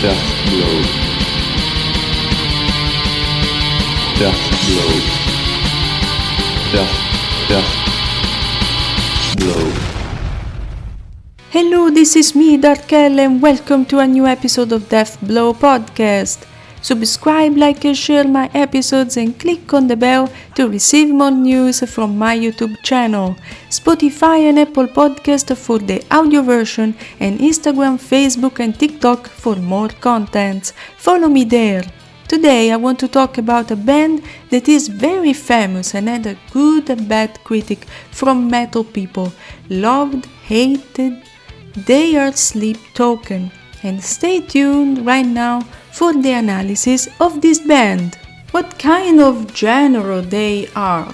Death Blow. Death Blow. Death Blow. Hello, this is me, Darkel, and welcome to a new episode of Death Blow Podcast. Subscribe, like, and share my episodes and click on the bell to receive more news from my YouTube channel, Spotify and Apple Podcast for the audio version, and Instagram, Facebook and TikTok for more content. Follow me there. Today I want to talk about a band that is very famous and had a good and bad critic from metal people. Loved, hated, they are Sleep Token. And stay tuned right now for the analysis of this band. What kind of genre they are?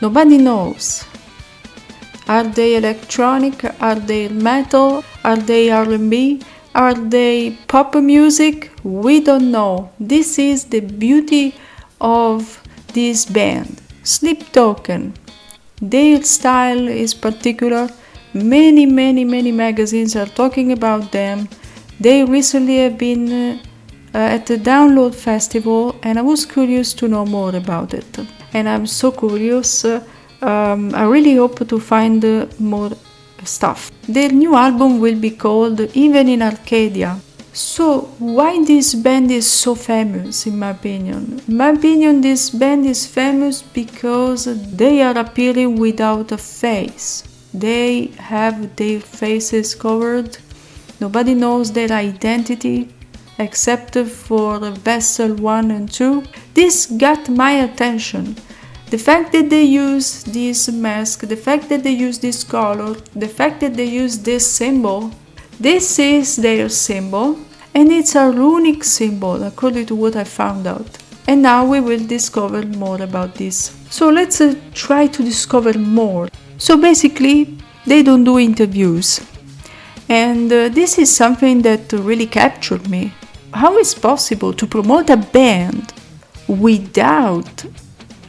Nobody knows. Are they electronic? Are they metal? Are they R&B? Are they pop music? We don't know. This is the beauty of this band. Sleep Token. Their style is particular. Many magazines are talking about them. They recently have been at the Download Festival and I was curious to know more about it. And I'm so curious. I really hope to find more stuff. Their new album will be called Even in Arcadia. So why this band is so famous in my opinion? In my opinion, this band is famous because they are appearing without a face. They have their faces covered. Nobody knows their identity except for Vessel 1 and 2. This got my attention. The fact that they use this mask, the fact that they use this color, the fact that they use this symbol. This is their symbol and it's a runic symbol according to what I found out. And now we will discover more about this. So let's try to discover more. So basically, they don't do interviews. And this is something that really captured me. How is it possible to promote a band without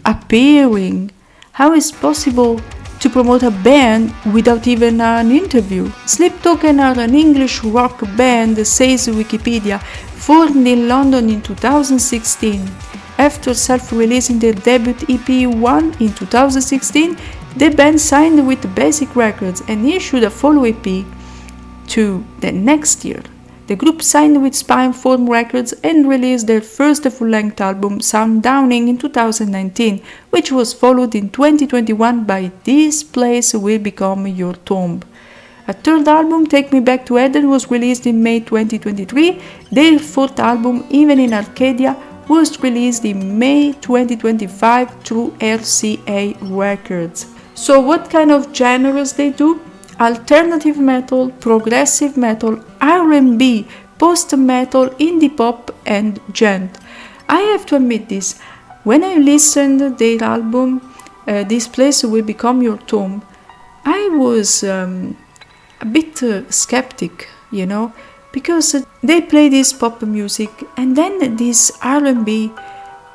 appearing? How is it possible to promote a band without even an interview? Sleep Token are an English rock band, says Wikipedia, formed in London in 2016. After self-releasing their debut EP1 in 2016, the band signed with Basic Records and issued a follow EP to the next year. The group signed with Spineform Records and released their first full-length album, Sundowning, in 2019, which was followed in 2021 by This Place Will Become Your Tomb. A third album, Take Me Back to Eden, was released in May 2023. Their fourth album, Even in Arcadia, was released in May 2025 through RCA Records. So what kind of genres they do? Alternative metal, progressive metal, R&B, post-metal, indie pop and gent. I have to admit this, when I listened to their album, This Place Will Become Your Tomb, I was a bit skeptic, because they play this pop music and then this R&B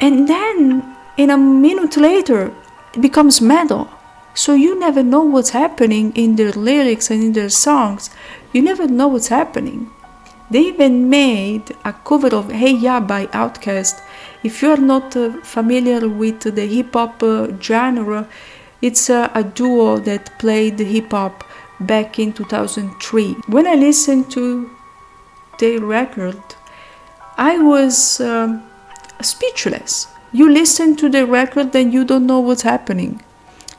and then in a minute later it becomes metal. So you never know what's happening in their lyrics and in their songs. You never know what's happening. They even made a cover of Hey Ya by Outkast. If you are not familiar with the hip-hop genre, it's a duo that played hip-hop back in 2003. When I listened to their record, I was speechless. You listen to the record and you don't know what's happening.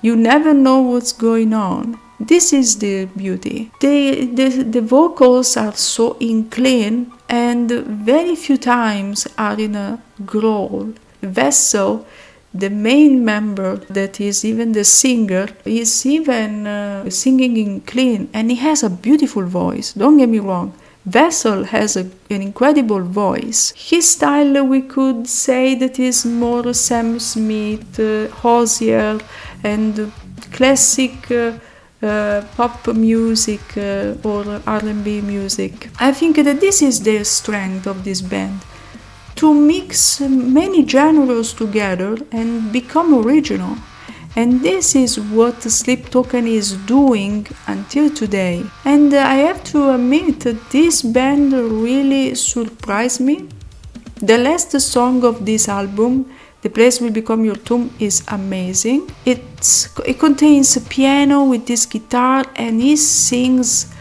You never know what's going on. This is the beauty. The vocals are so clean and very few times are in a growl. Vessel, the main member that is even the singer, is even singing in clean and he has a beautiful voice. Don't get me wrong. Vessel has an incredible voice. His style, we could say that is more Sam Smith, Hozier, and classic pop music or R&B music. I think that this is the strength of this band, to mix many genres together and become original. And this is what Sleep Token is doing until today. And I have to admit, this band really surprised me. The last song of this album, The Place Will Become Your Tomb, is amazing. It contains a piano with this guitar, and he sings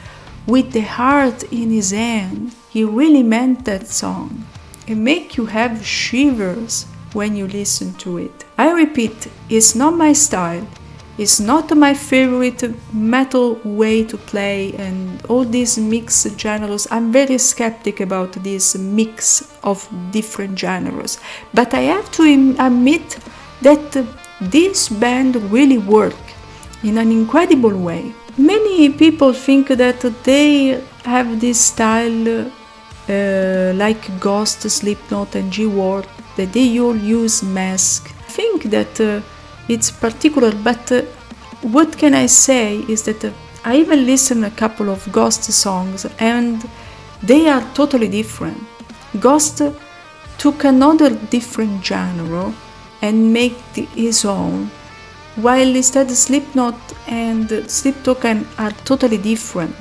with the heart in his hand. He really meant that song. It makes you have shivers when you listen to it. I repeat, it's not my style. It's not my favorite metal way to play, and all these mixed genres. I'm very skeptic about this mix of different genres. But I have to admit that this band really works in an incredible way. Many people think that they have this style like Ghost, Slipknot and G-Ward, that they all use mask. I think that it's particular, but what can I say is that I even listened a couple of Ghost songs and they are totally different. Ghost took another different genre and made his own, while instead Slipknot and Sleep Token are totally different,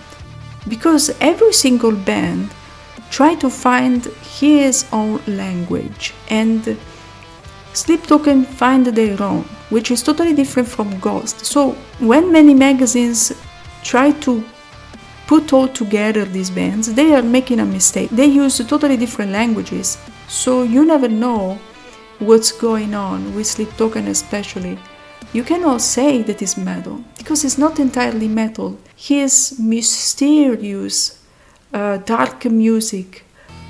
because every single band try to find his own language, and Sleep Token find their own, which is totally different from Ghost. So when many magazines try to put all together these bands, they are making a mistake. They use totally different languages, so you never know what's going on with Sleep Token especially. You cannot say that it's metal, because it's not entirely metal. His mysterious dark music,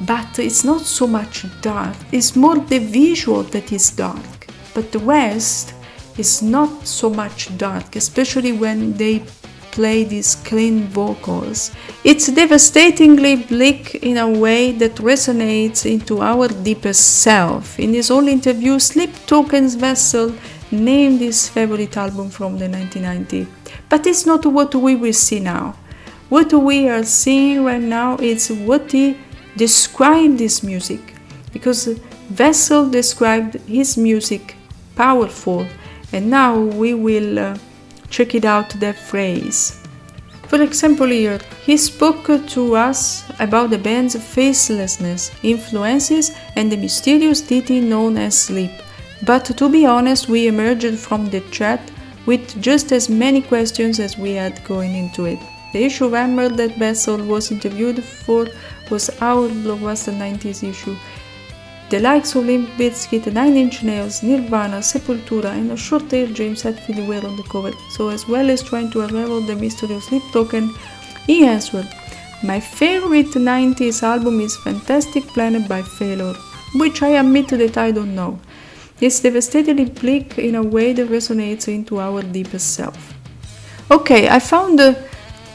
but it's not so much dark. It's more the visual that is dark. But the West is not so much dark, especially when they play these clean vocals. It's devastatingly bleak in a way that resonates into our deepest self. In his own interview, Sleep Token's Vessel named his favorite album from the 1990s. But it's not what we will see now. What we are seeing right now is what he described his music, because Vessel described his music powerful, and now we will check it out, that phrase. For example, here he spoke to us about the band's facelessness, influences, and the mysterious deity known as sleep. But to be honest, we emerged from the chat with just as many questions as we had going into it. The issue Hammer that Vessel was interviewed for was our blockbuster 90s issue. The likes of Limp Bizkit, Nine Inch Nails, Nirvana, Sepultura, and a short-haired James Hetfield were on the cover. So as well as trying to unravel the mystery of Sleep Token, he answered, "My favorite 90s album is Fantastic Planet by Failure, which I admit that I don't know. It's devastatingly bleak in a way that resonates into our deepest self." Okay, I found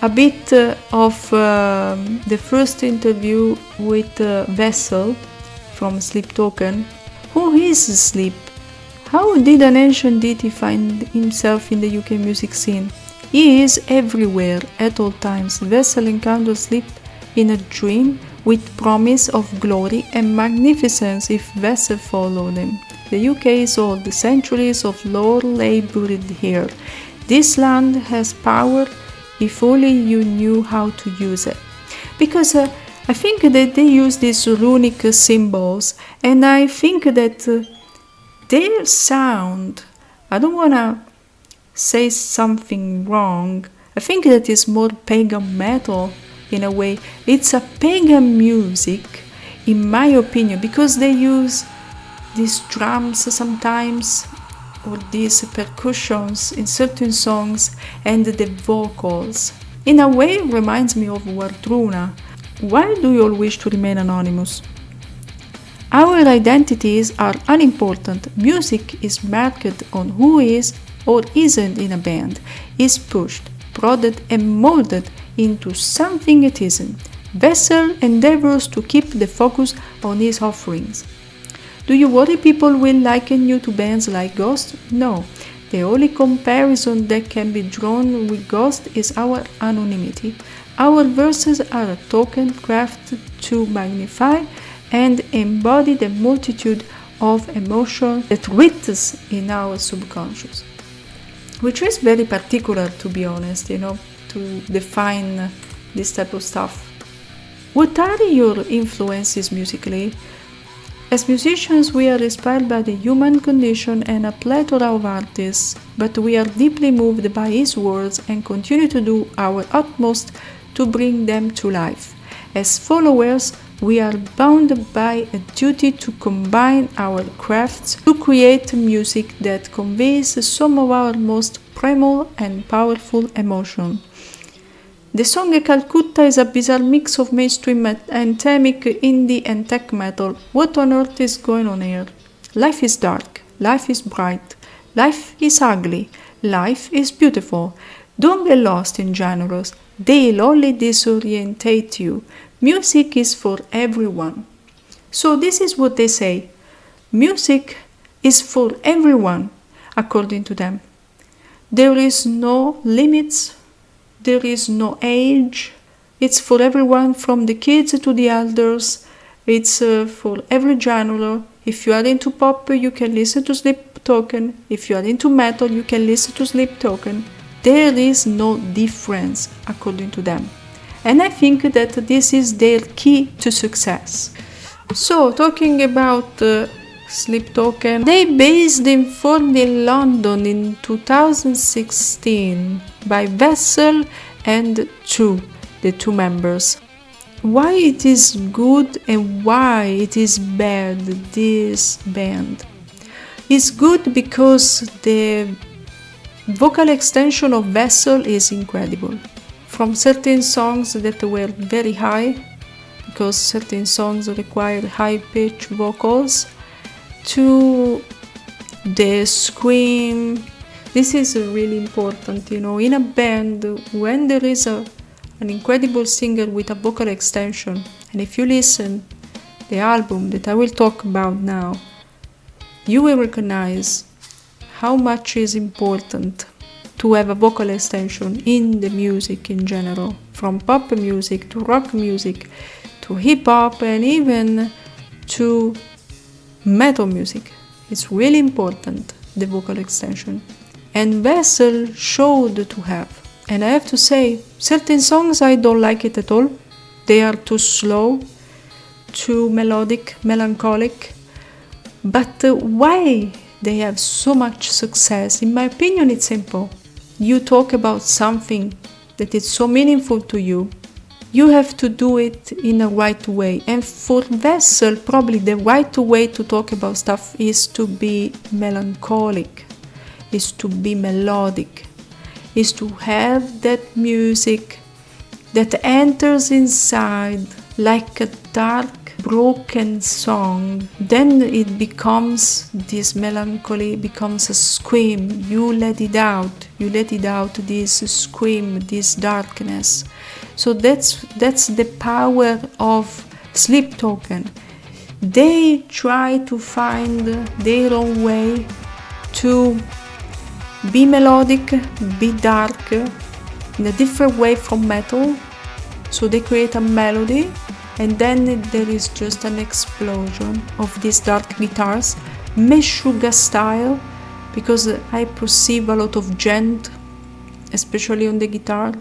a bit of the first interview with Vessel from Sleep Token. Who is Sleep? How did an ancient deity find himself in the UK music scene? He is everywhere at all times. Vessel encounters Sleep in a dream with promise of glory and magnificence if Vessel followed him. The UK is old, the centuries of lore lay buried here. This land has power if only you knew how to use it. Because I think that they use these runic symbols, and I think that their sound, I don't want to say something wrong, I think that is more pagan metal in a way. It's a pagan music, in my opinion, because they use these drums sometimes, or these percussions in certain songs, and the vocals. In a way, it reminds me of Wardruna. Why do you all wish to remain anonymous? Our identities are unimportant. Music is marked on who is or isn't in a band, is pushed, prodded, and molded into something it isn't. Vessel endeavors to keep the focus on his offerings. Do you worry people will liken you to bands like Ghost? No. The only comparison that can be drawn with Ghost is our anonymity. Our verses are a token crafted to magnify and embody the multitude of emotions that writhes in our subconscious. which is very particular, to be honest, to define this type of stuff. What are your influences musically? As musicians, we are inspired by the human condition and a plethora of artists, but we are deeply moved by his words and continue to do our utmost to bring them to life. As followers, we are bound by a duty to combine our crafts to create music that conveys some of our most primal and powerful emotion. The song Calcutta is a bizarre mix of mainstream anthemic, indie and tech metal. What on earth is going on here? Life is dark, life is bright, life is ugly, life is beautiful. Don't get lost in genres, they'll only disorientate you. Music is for everyone. So this is what they say. Music is for everyone, according to them. There is no limits. There is no age. It's for everyone, from the kids to the elders. It's for every genre. If you are into pop, you can listen to Sleep Token. If you are into metal, you can listen to Sleep Token. There is no difference, according to them. And I think that this is their key to success. So, talking about Sleep Token, they formed in London in 2016 by Vessel and Chu, the two members. Why it is good and why it is bad, this band? It's good because the vocal extension of Vessel is incredible. From certain songs that were very high, because certain songs require high-pitched vocals, to the scream. This is really important, in a band, when there is an incredible singer with a vocal extension, and if you listen the album that I will talk about now, you will recognize how much is important to have a vocal extension in the music in general, from pop music to rock music to hip-hop and even to metal music. It's really important, the vocal extension. And Vessel showed to have. And I have to say, certain songs I don't like it at all. They are too slow, too melodic, melancholic. But why they have so much success? In my opinion, it's simple. You talk about something that is so meaningful to you. You have to do it in a right way. And for Vessel, probably the right way to talk about stuff is to be melancholic, is to be melodic, is to have that music that enters inside like a dark, broken song. Then it becomes, this melancholy becomes a scream. You let it out, this scream, this darkness. So that's the power of Sleep Token. They try to find their own way to be melodic, be dark, in a different way from metal. So they create a melody, and then there is just an explosion of these dark guitars, Meshuggah style, because I perceive a lot of djent, especially on the guitar.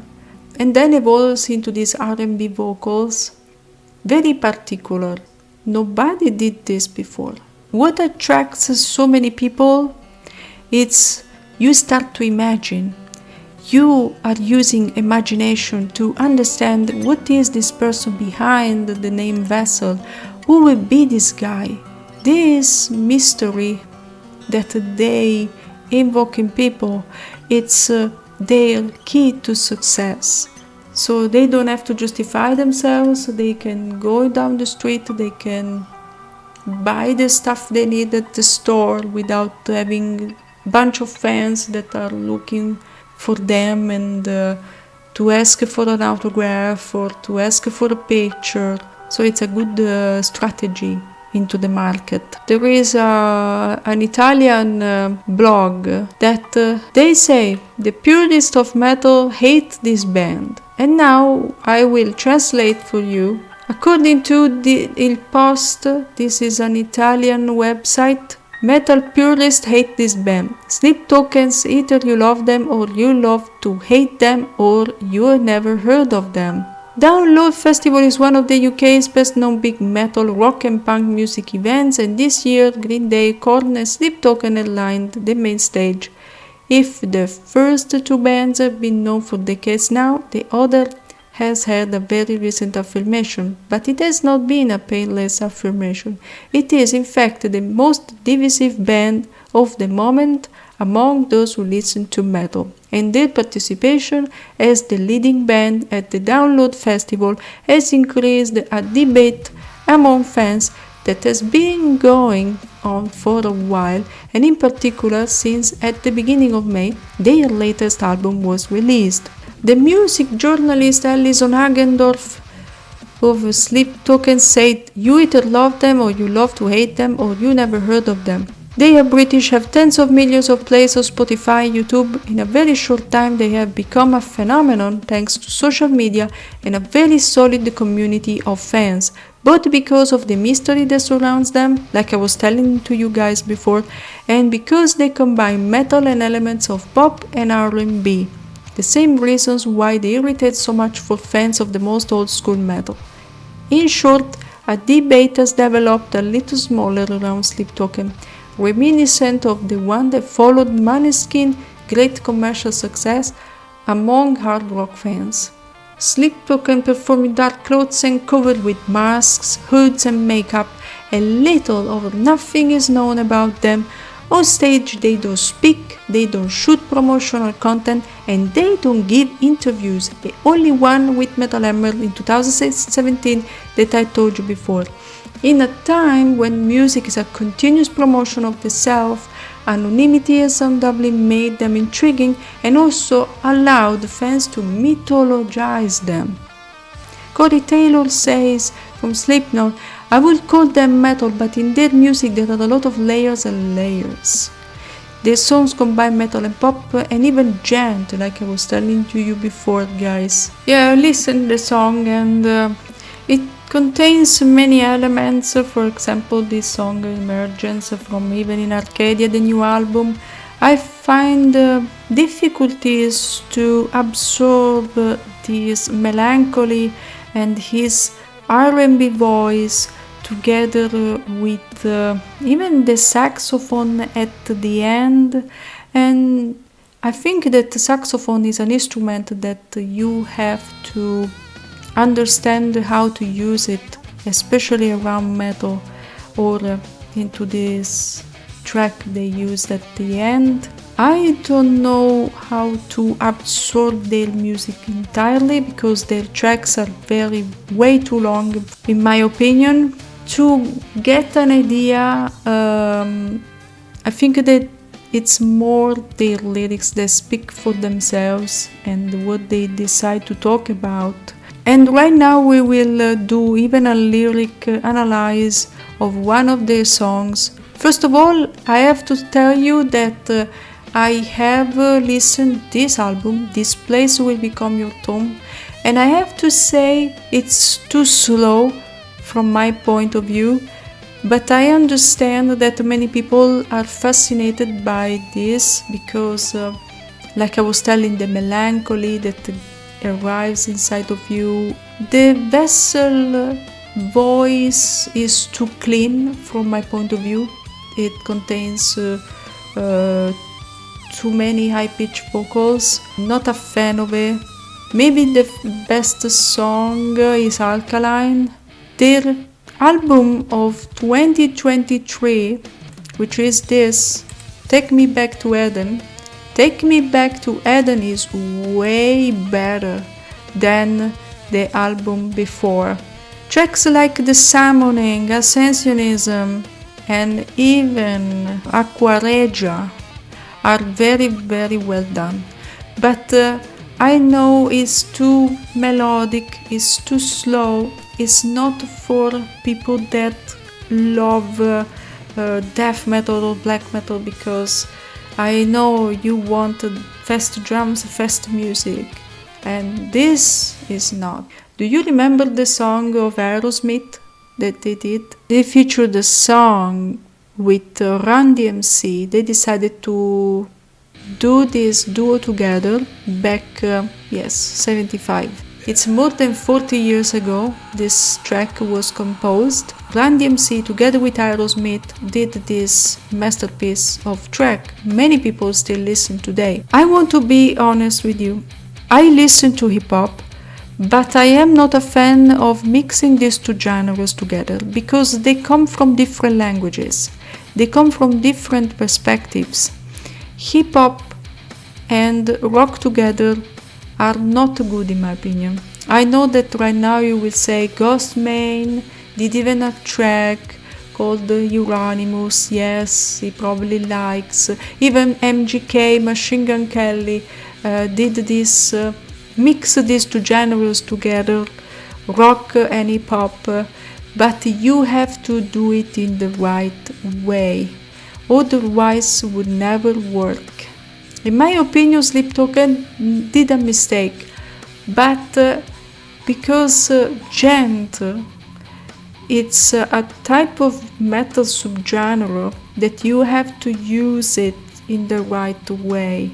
And then evolves into these R&B vocals, very particular. Nobody did this before. What attracts so many people? It's you start to imagine. You are using imagination to understand what is this person behind the name Vessel. Who will be this guy? This mystery that they invoke in people, it's their key to success. So they don't have to justify themselves. They can go down the street, they can buy the stuff they need at the store without having a bunch of fans that are looking for them and to ask for an autograph or to ask for a picture. So it's a good strategy into the market. There is an Italian blog that they say the purists of metal hate this band. And now I will translate for you. According to Il Post, this is an Italian website, Metal purists hate this band. Sleep Tokens, either you love them or you love to hate them or you never heard of them. Download Festival is one of the UK's best known big metal, rock and punk music events, and this year Green Day, Korn and Sleep Token headlined the main stage. If the first two bands have been known for decades now, the other has had a very recent affirmation, but it has not been a painless affirmation. It is, in fact, the most divisive band of the moment among those who listen to metal, and their participation as the leading band at the Download Festival has increased a debate among fans that has been going on for a while, and in particular since at the beginning of May their latest album was released. The music journalist Alison Hagendorf of Sleep Token said, "You either love them or you love to hate them or you never heard of them. They are British, have tens of millions of plays on Spotify, YouTube. In a very short time they have become a phenomenon thanks to social media and a very solid community of fans, both because of the mystery that surrounds them, like I was telling to you guys before, and because they combine metal and elements of pop and R&B. The same reasons why they irritate so much for fans of the most old school metal." In short, a debate has developed a little smaller around Sleep Token, reminiscent of the one that followed Maneskin's great commercial success among hard rock fans. Sleep Token performed in dark clothes and covered with masks, hoods and makeup, and little or nothing is known about them. On stage they don't speak, they don't shoot promotional content, and they don't give interviews. The only one with Metal Hammer in 2017 that I told you before. In a time when music is a continuous promotion of the self, anonymity has undoubtedly made them intriguing and also allowed fans to mythologize them. Corey Taylor says from Slipknot, "I would call them metal, but in their music there are a lot of layers and layers. Their songs combine metal and pop and even gent, like I was telling to you before, guys." Yeah, I listened to the song and it contains many elements. For example, this song Emergence from Even in Arcadia, the new album. I find difficulties to absorb this melancholy and his R&B voice together with even the saxophone at the end. And I think that the saxophone is an instrument that you have to understand how to use it, especially around metal or into this track they used at the end. I don't know how to absorb their music entirely because their tracks are way too long in my opinion. To get an idea, I think that it's more their lyrics that speak for themselves and what they decide to talk about. And right now we will do even a lyric analysis of one of their songs. First of all, I have to tell you that I have listened this album, This Place Will Become Your Tomb, and I have to say it's too slow from my point of view, but I understand that many people are fascinated by this because, like I was telling, the melancholy that arrives inside of you. The vessel voice is too clean from my point of view. It contains too many high-pitched vocals. Not a fan of it. Maybe the best song is Alkaline. Their album of 2023, which is this, Take Me Back to Eden. Take Me Back to Eden is way better than the album before. Tracks like The Summoning, Ascensionism, and even Aquaregia are very, very well done. But I know it's too melodic, it's too slow, it's not for people that love death metal or black metal, because I know you want fast drums, fast music, and this is not. Do you remember the song of Aerosmith that they did? They featured a song with Run DMC, they decided to do this duo together back, 75. It's more than 40 years ago this track was composed. Run DMC together with Aerosmith did this masterpiece of track. Many people still listen today. I want to be honest with you. I listen to hip hop, but I am not a fan of mixing these two genres together because they come from different languages. They come from different perspectives. Hip hop and rock together are not good in my opinion. I know that right now you will say Ghostman did even a track called Euronymous. Yes, he probably likes. Even MGK, Machine Gun Kelly did this, mix these two genres together, rock and hip hop, but you have to do it in the right way, otherwise it would never work. In my opinion, Sleep Token did a mistake, but because gent, it's a type of metal subgenre that you have to use it in the right way.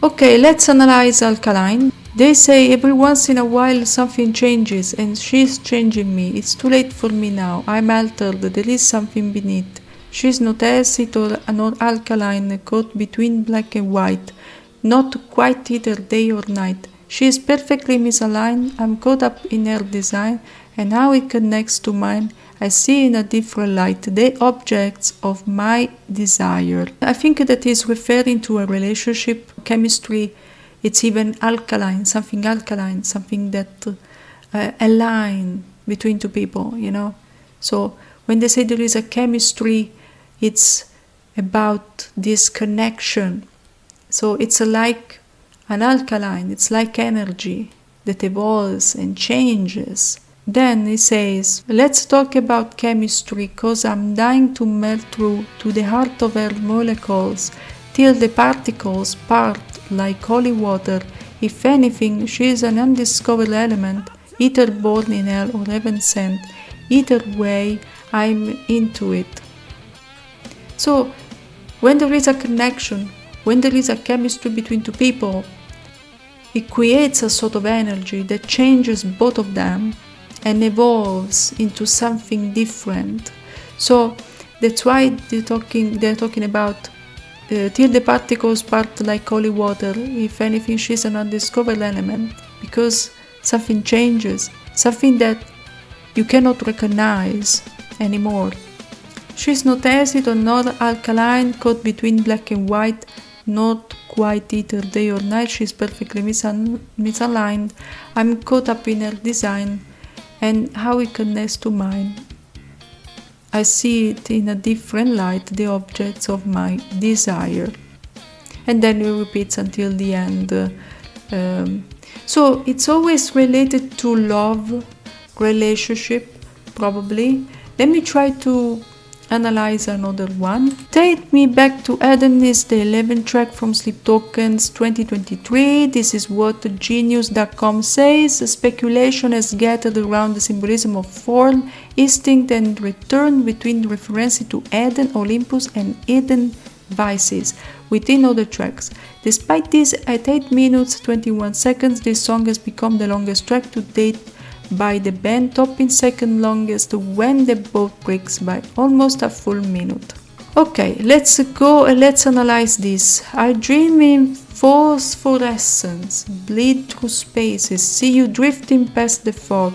Okay, let's analyze Alkaline. They say every once in a while something changes, and she's changing me. It's too late for me now. I'm altered. There is something beneath. She's not acid or alkaline, caught between black and white, not quite either day or night. She is perfectly misaligned. I'm caught up in her design, and how it connects to mine, I see in a different light the objects of my desire. I think that is referring to a relationship, chemistry. It's even alkaline, something that align between two people, So when they say there is a chemistry, it's about this connection. So it's like an alkaline, it's like energy that evolves and changes. Then he says, let's talk about chemistry, cause I'm dying to melt through to the heart of her molecules, till the particles part like holy water. If anything, she is an undiscovered element, either born in hell or heaven sent. Either way, I'm into it. So, when there is a connection, when there is a chemistry between two people, it creates a sort of energy that changes both of them and evolves into something different. So that's why they're talking about till the particles part like holy water. If anything, she's an undiscovered element, because something changes, something that you cannot recognize anymore. She's not acid or not alkaline, caught between black and white, not quite either day or night. She's perfectly misaligned. I'm caught up in her design and how it connects to mine. I see it in a different light, the objects of my desire. And then it repeats until the end. So it's always related to love, relationship, probably. Let me try to analyze another one. Take Me Back to Eden is the 11th track from Sleep Tokens 2023. This is what Genius.com says. Speculation has gathered around the symbolism of form, instinct and return between reference to Eden, Olympus and Eden vices within other tracks. Despite this, at 8 minutes 21 seconds, this song has become the longest track to date by the band, topping second longest when the boat breaks by almost a full minute. Okay, let's go and let's analyze this. I dream in phosphorescence, bleed through spaces, see you drifting past the fog,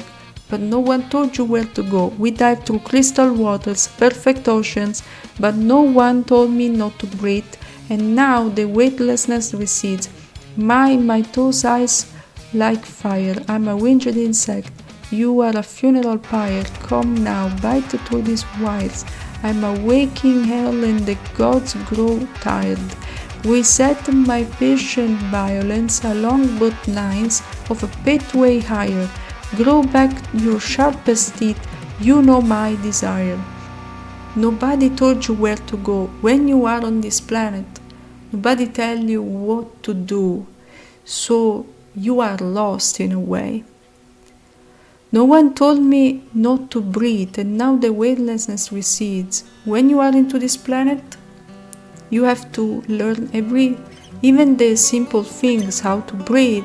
but no one told you where to go. We dive through crystal waters, perfect oceans, but no one told me not to breathe, and now the weightlessness recedes. My toes eyes like fire, I'm a winged insect. You are a funeral pyre, come now, bite through these wires. I'm a waking hell and the gods grow tired. We set my patient violence along both lines of a pathway higher. Grow back your sharpest teeth, you know my desire. Nobody told you where to go when you are on this planet. Nobody tell you what to do, so you are lost in a way. No one told me not to breathe, and now the weightlessness recedes. When you are into this planet, you have to learn even the simple things, how to breathe,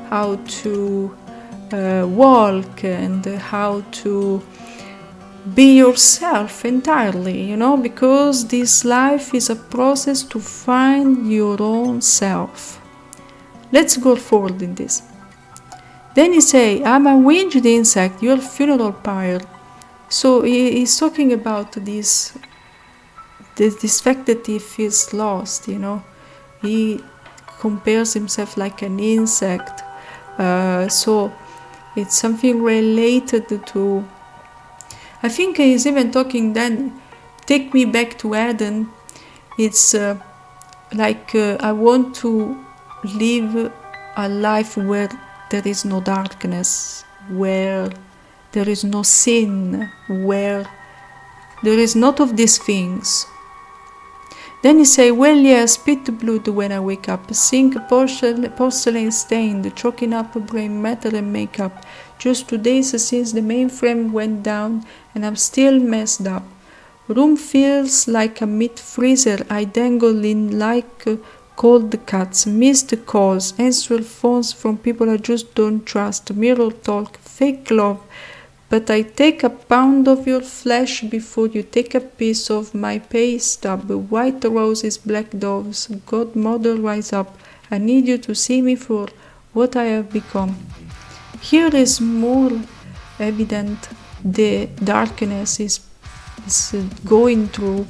how to walk, and how to be yourself entirely, because this life is a process to find your own self. Let's go forward in this. Then he say, I'm a winged insect, your funeral pyre. So he's talking about this fact that he feels lost, He compares himself like an insect. So it's something related to, I think he's even talking then, take me back to Eden. It's I want to live a life where there is no darkness, where there is no sin, where there is not of these things. Then he say, well, yeah, spit blood when I wake up, sink porcelain stained, choking up brain matter and makeup. Just 2 days since the mainframe went down, and I'm still messed up. Room feels like a meat freezer, I dangle in like cold cuts, missed calls, answer phones from people I just don't trust, mirror talk, fake love. But I take a pound of your flesh before you take a piece of my pay stub. White roses, black doves, Godmother, rise up. I need you to see me for what I have become. Here is more evident the darkness is going through.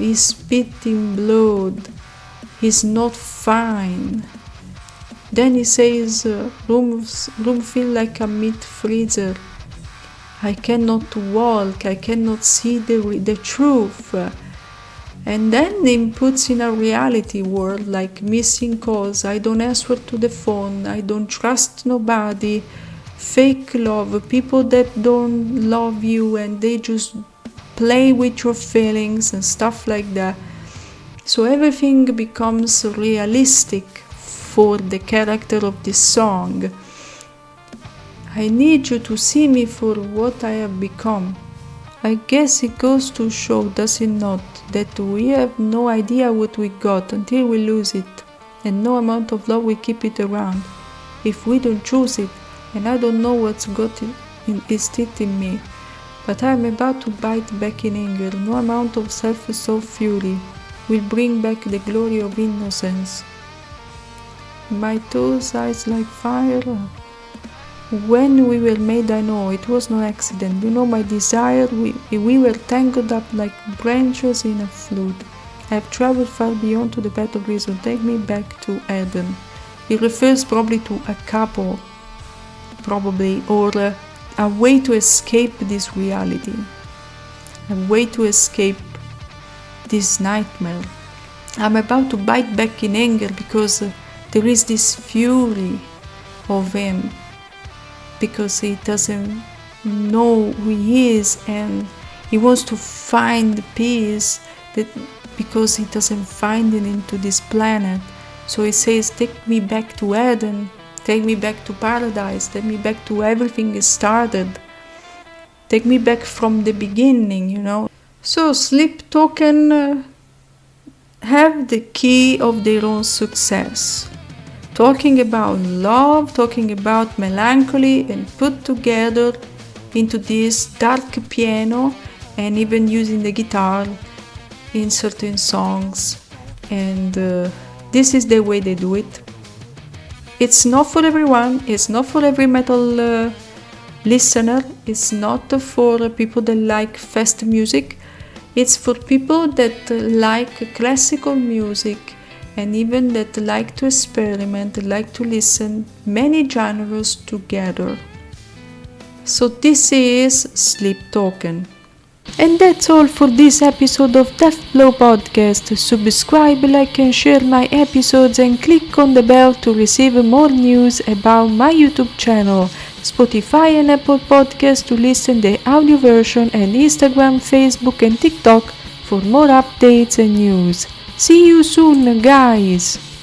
He's spitting blood. He's not fine. Then he says, room feel like a meat freezer. I cannot walk, I cannot see the truth. And then he puts in a reality world, like missing calls, I don't answer to the phone, I don't trust nobody, fake love, people that don't love you and they just play with your feelings and stuff like that. So everything becomes realistic for the character of this song. I need you to see me for what I have become. I guess it goes to show, does it not, that we have no idea what we got until we lose it, and no amount of love will keep it around if we don't choose it, and I don't know what's got its teeth in me, but I am about to bite back in anger. No amount of self-assault fury will bring back the glory of innocence. My toes, eyes like fire. When we were made, I know it was no accident. You know my desire. We were tangled up like branches in a flood. I have traveled far beyond to the path of reason. Take me back to Eden. It refers probably to a couple, or a way to escape this reality, a way to escape this nightmare. I'm about to bite back in anger because there is this fury of him, because he doesn't know who he is and he wants to find peace, because he doesn't find it into this planet. So he says, take me back to Eden, take me back to paradise, take me back to everything is started, take me back from the beginning, So sleep token have the key of their own success. Talking about love, talking about melancholy, and put together into this dark piano, and even using the guitar in certain songs. And this is the way they do it. It's not for everyone, it's not for every metal listener, it's not for people that like fast music, it's for people that like classical music, and even that like to experiment, like to listen many genres together. So this is Sleep Token. And that's all for this episode of Death Blow Podcast. Subscribe, like and share my episodes, and click on the bell to receive more news about my YouTube channel, Spotify and Apple Podcasts to listen the audio version, and Instagram, Facebook and TikTok for more updates and news. See you soon, guys!